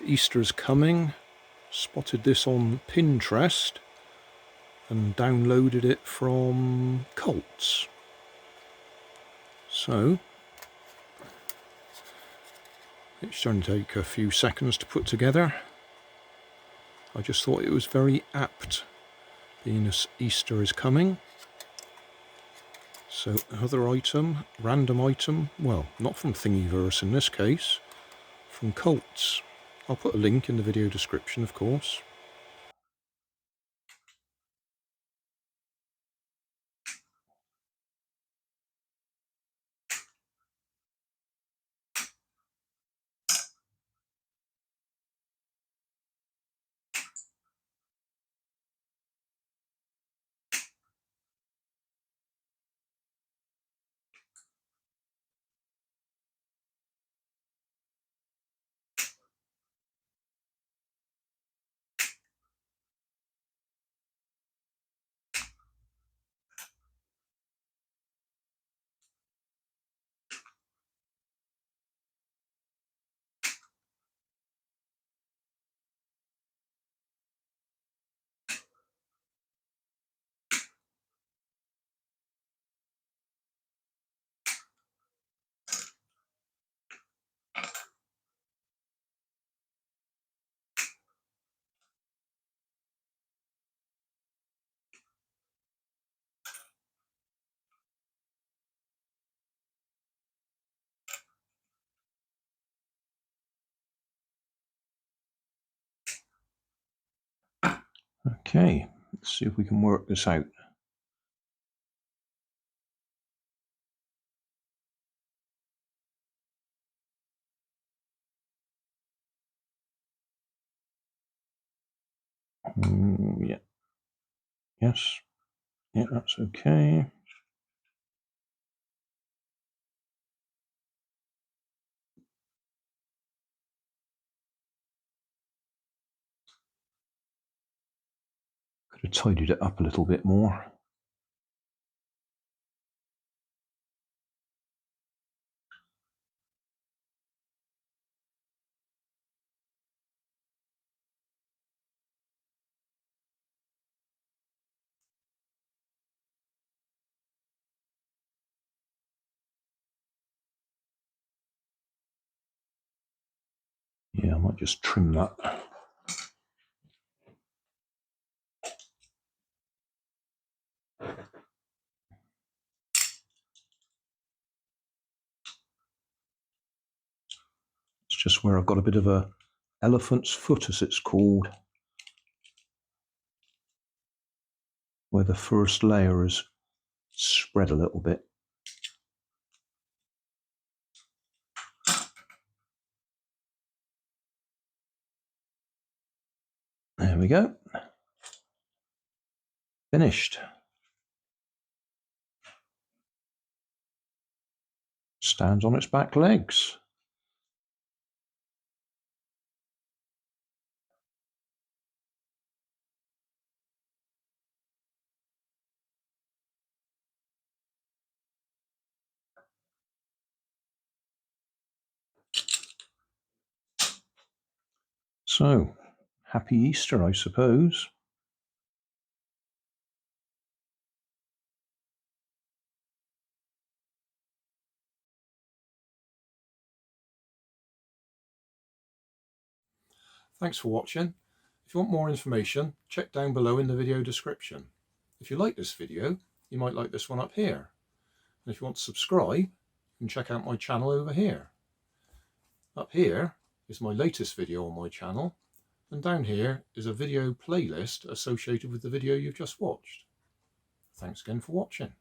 Easter's coming. Spotted this on Pinterest and downloaded it from Colts. So it's going to take a few seconds to put together. I just thought it was very apt, being as Easter is coming. So another item, random item, well, not from Thingiverse in this case, from Colts. I'll put a link in the video description, of course. Okay, let's see if we can work this out. Yeah. Yes. Yeah, that's okay. Could have tidied it up a little bit more. Yeah, I might just trim that. It's just where I've got a bit of a elephant's foot, as it's called, where the first layer is spread a little bit. There we go. Finished. Stands on its back legs. So, happy Easter, I suppose. Thanks for watching. If you want more information, check down below in the video description. If you like this video, you might like this one up here. And if you want to subscribe, you can check out my channel over here. Up here is my latest video on my channel, and down here is a video playlist associated with the video you've just watched. Thanks again for watching.